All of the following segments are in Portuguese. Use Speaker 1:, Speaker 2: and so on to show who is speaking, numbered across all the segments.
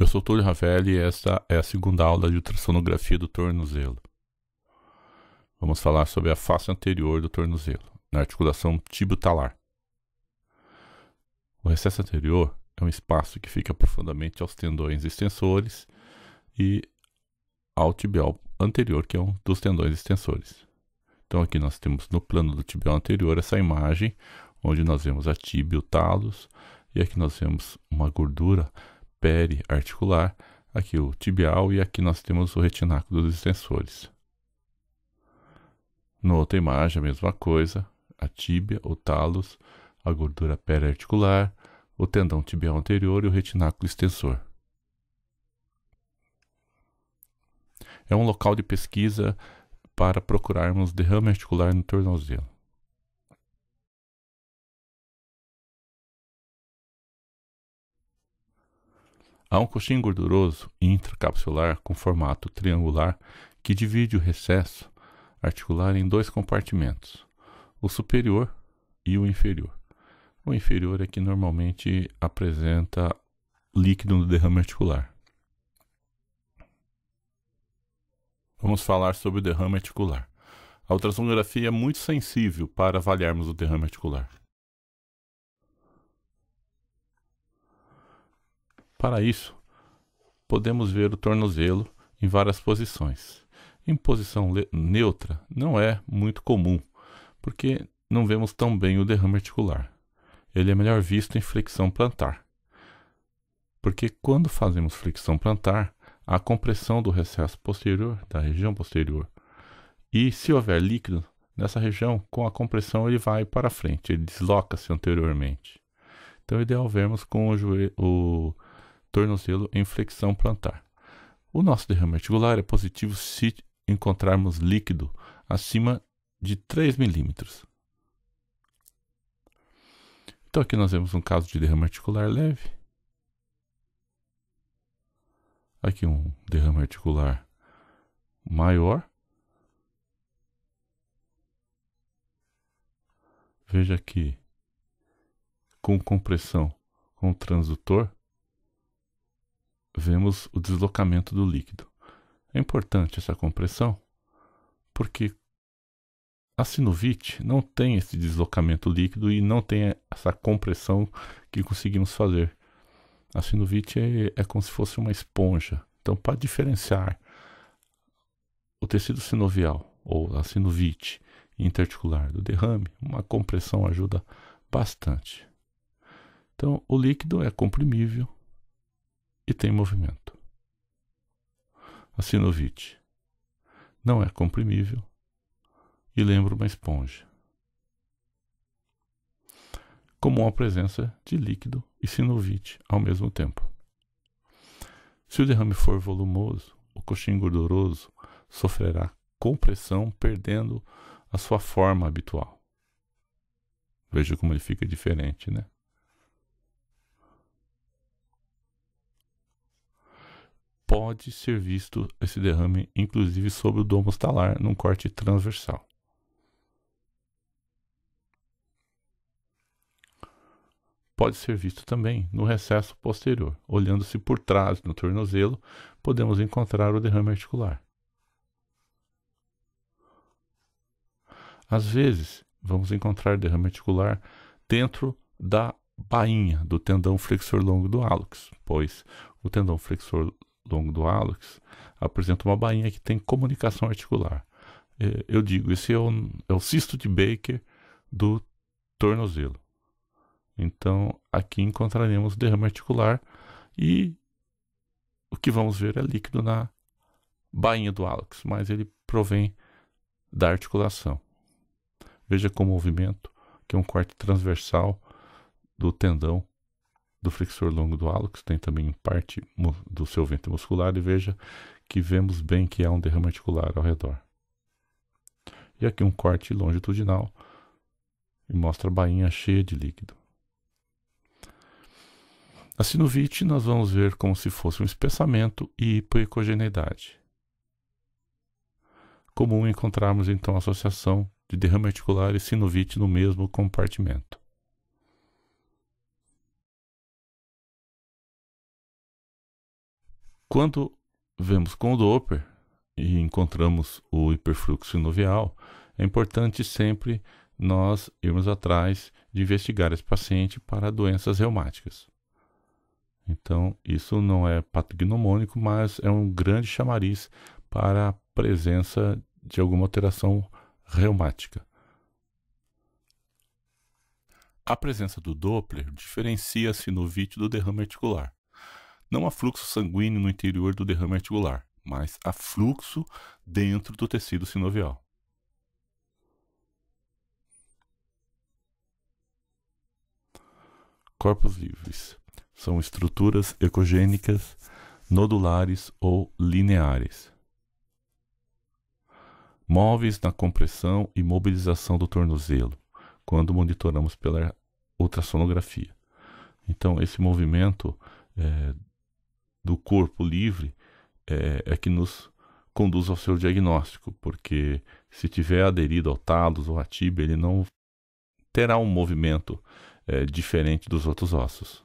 Speaker 1: Eu sou Túlio Ravelli e esta é a segunda aula de ultrassonografia do tornozelo. Vamos falar sobre a face anterior do tornozelo, na articulação tibio-talar. O recesso anterior é um espaço que fica profundamente aos tendões extensores e ao tibial anterior, que é um dos tendões extensores. Então aqui nós temos no plano do tibial anterior essa imagem, onde nós vemos a tíbia e o talos, e aqui nós vemos uma gordura periarticular, aqui o tibial, e aqui nós temos o retináculo dos extensores. Na outra imagem a mesma coisa, a tíbia, o talos, a gordura periarticular, o tendão tibial anterior e o retináculo extensor. É um local de pesquisa para procurarmos derrame articular no tornozelo. Há um coxim gorduroso intracapsular com formato triangular que divide o recesso articular em dois compartimentos, o superior e o inferior. O inferior é que normalmente apresenta líquido no derrame articular. Vamos falar sobre o derrame articular. A ultrassonografia é muito sensível para avaliarmos o derrame articular. Para isso, podemos ver o tornozelo em várias posições. Em posição neutra não é muito comum, porque não vemos tão bem o derrame articular. Ele é melhor visto em flexão plantar, porque quando fazemos flexão plantar, há compressão do recesso posterior, da região posterior, e se houver líquido nessa região, com a compressão ele vai para frente, ele desloca-se anteriormente. Então é ideal vermos com o tornozelo em flexão plantar. O nosso derrame articular é positivo se encontrarmos líquido acima de 3 milímetros. Então aqui nós vemos um caso de derrame articular leve. Aqui um derrame articular maior. Veja aqui, com compressão com o transdutor, vemos o deslocamento do líquido. É importante essa compressão, porque a sinovite não tem esse deslocamento líquido e não tem essa compressão que conseguimos fazer. A sinovite é como se fosse uma esponja. Então, para diferenciar o tecido sinovial ou a sinovite interarticular do derrame, uma compressão ajuda bastante. Então, o líquido é comprimível e tem movimento. A sinovite não é comprimível e lembra uma esponja. Comum a presença de líquido e sinovite ao mesmo tempo. Se o derrame for volumoso, o coxim gorduroso sofrerá compressão, perdendo a sua forma habitual. Veja como ele fica diferente, né? Pode ser visto esse derrame, inclusive, sobre o domus talar, num corte transversal. Pode ser visto também no recesso posterior. Olhando-se por trás no tornozelo, podemos encontrar o derrame articular. Às vezes, vamos encontrar derrame articular dentro da bainha do tendão flexor longo do hálux, pois o tendão flexor longo do hálux apresenta uma bainha que tem comunicação articular. Eu digo, esse é o cisto de Baker do tornozelo. Então, aqui encontraremos derrame articular e o que vamos ver é líquido na bainha do hálux, mas ele provém da articulação. Veja com o movimento, que é um corte transversal do tendão do flexor longo do hálux, tem também parte do seu ventre muscular, e veja que vemos bem que há um derrame articular ao redor. E aqui um corte longitudinal e mostra a bainha cheia de líquido. A sinovite nós vamos ver como se fosse um espessamento e hipoecogeneidade. Comum encontrarmos então a associação de derrame articular e sinovite no mesmo compartimento. Quando vemos com o Doppler e encontramos o hiperfluxo sinovial, é importante sempre nós irmos atrás de investigar esse paciente para doenças reumáticas. Então, isso não é patognomônico, mas é um grande chamariz para a presença de alguma alteração reumática. A presença do Doppler diferencia a sinovite do derrame articular. Não há fluxo sanguíneo no interior do derrame articular, mas há fluxo dentro do tecido sinovial. Corpos livres são estruturas ecogênicas, nodulares ou lineares, móveis na compressão e mobilização do tornozelo, quando monitoramos pela ultrassonografia. Então, esse movimento do corpo livre é que nos conduz ao seu diagnóstico, porque se tiver aderido ao talos ou à tíbia, ele não terá um movimento diferente dos outros ossos.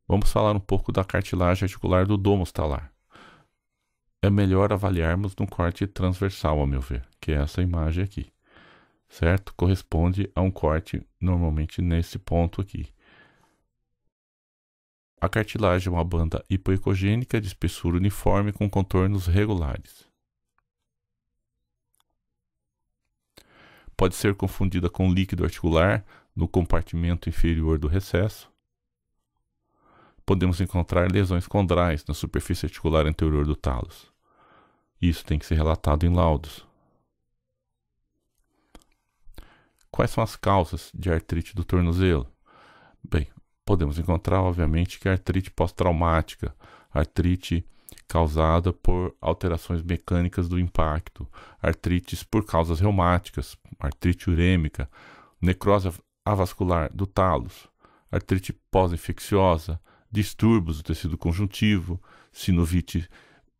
Speaker 1: Vamos falar um pouco da cartilagem articular do domus talar. É melhor avaliarmos no corte transversal, ao meu ver, que é essa imagem aqui, certo? Corresponde a um corte normalmente nesse ponto aqui. A cartilagem é uma banda hipoecogênica de espessura uniforme com contornos regulares. Pode ser confundida com líquido articular no compartimento inferior do recesso. Podemos encontrar lesões condrais na superfície articular anterior do talos. Isso tem que ser relatado em laudos. Quais são as causas de artrite do tornozelo? Bem, podemos encontrar, obviamente, que a artrite pós-traumática, artrite causada por alterações mecânicas do impacto, artrites por causas reumáticas, artrite urêmica, necrose avascular do talos, artrite pós-infecciosa, distúrbios do tecido conjuntivo, sinovite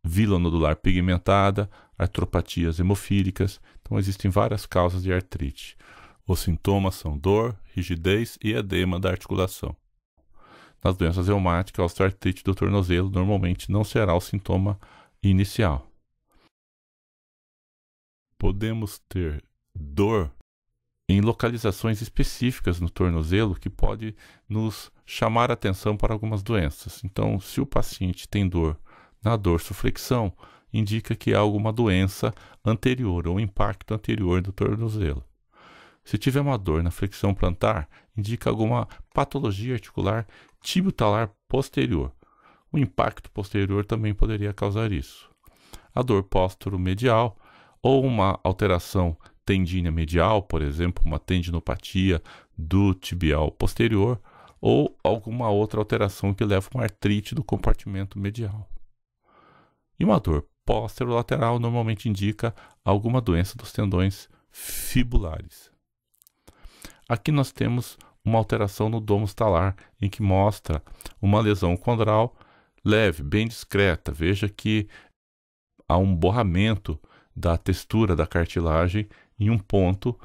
Speaker 1: vilonodular pigmentada, artropatias hemofílicas. Então, existem várias causas de artrite. Os sintomas são dor, rigidez e edema da articulação. Nas doenças reumáticas, a osteoartrite do tornozelo normalmente não será o sintoma inicial. Podemos ter dor em localizações específicas no tornozelo que pode nos chamar a atenção para algumas doenças. Então, se o paciente tem dor na dorsoflexão, indica que há alguma doença anterior ou impacto anterior do tornozelo. Se tiver uma dor na flexão plantar, indica alguma patologia articular tibio-talar posterior. O impacto posterior também poderia causar isso. A dor póstero-medial ou uma alteração tendínea medial, por exemplo, uma tendinopatia do tibial posterior, ou alguma outra alteração que leva a uma artrite do compartimento medial. E uma dor posterolateral normalmente indica alguma doença dos tendões fibulares. Aqui nós temos uma alteração no domus talar, em que mostra uma lesão condral leve, bem discreta. Veja que há um borramento da textura da cartilagem em um ponto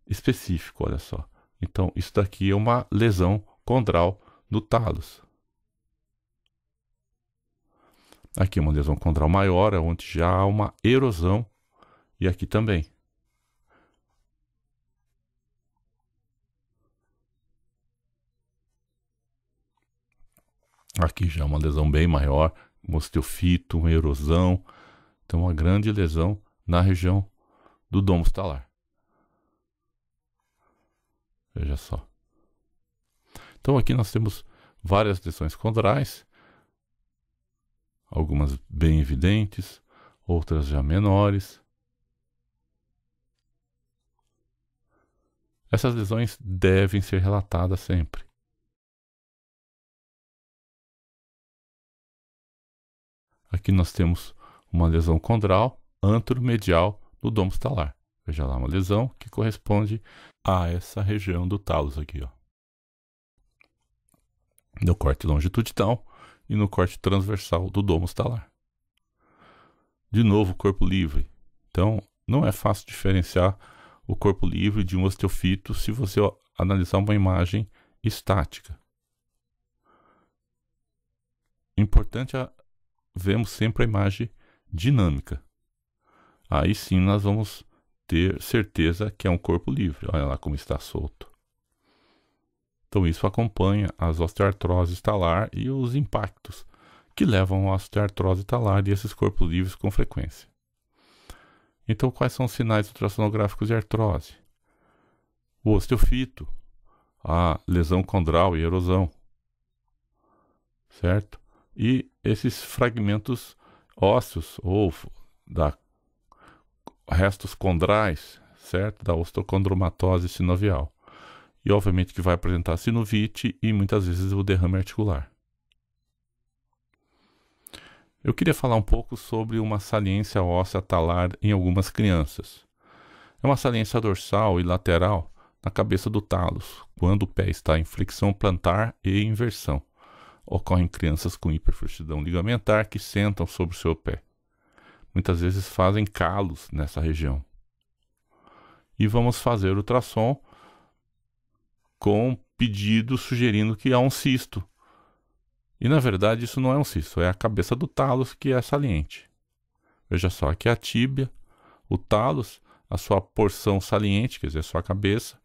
Speaker 1: específico, olha só. Então, isso daqui é uma lesão condral no talos. Aqui é uma lesão condral maior, onde já há uma erosão, e aqui também. Aqui já é uma lesão bem maior, um osteofito, uma erosão. Então, uma grande lesão na região do domus talar. Veja só. Então, aqui nós temos várias lesões condrais, algumas bem evidentes, outras já menores. Essas lesões devem ser relatadas sempre. Aqui nós temos uma lesão condral anteromedial do domus talar. Veja lá, uma lesão que corresponde a essa região do talos aqui, ó. No corte longitudinal e no corte transversal do domus talar. De novo, corpo livre. Então, não é fácil diferenciar o corpo livre de um osteofito se você analisar uma imagem estática. importante é vermos sempre a imagem dinâmica. Aí sim nós vamos ter certeza que é um corpo livre. Olha lá como está solto. Então isso acompanha as osteoartroses talar e os impactos que levam à osteoartrose talar e esses corpos livres com frequência. Então quais são os sinais ultrassonográficos de artrose? O osteofito, a lesão condral e erosão, certo? E esses fragmentos ósseos ou restos condrais, certo? Da osteocondromatose sinovial. E obviamente que vai apresentar sinovite e muitas vezes o derrame articular. Eu queria falar um pouco sobre uma saliência óssea talar em algumas crianças. É uma saliência dorsal e lateral na cabeça do talos, quando o pé está em flexão plantar e inversão. Ocorre em crianças com hiperfrouxidão ligamentar que sentam sobre o seu pé. Muitas vezes fazem calos nessa região. E vamos fazer ultrassom com pedido sugerindo que há um cisto. E na verdade isso não é um cisto, é a cabeça do talos que é saliente. Veja só, aqui é a tíbia, o talos, a sua porção saliente, quer dizer, a sua cabeça,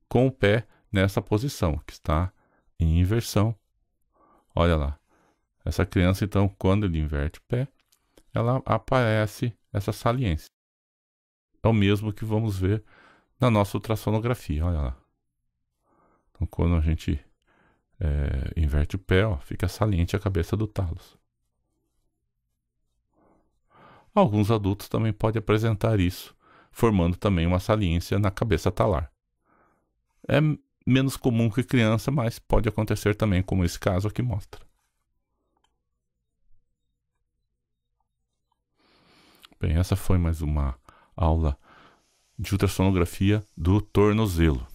Speaker 1: com o pé nessa posição, que está em inversão. Olha lá, essa criança então, quando ele inverte o pé, ela aparece essa saliência. É o mesmo que vamos ver na nossa ultrassonografia, olha lá. Então, quando a gente inverte o pé, ó, fica saliente a cabeça do talos. Alguns adultos também podem apresentar isso, formando também uma saliência na cabeça talar. É menos comum que criança, mas pode acontecer também, como esse caso aqui mostra. Bem, essa foi mais uma aula de ultrassonografia do tornozelo.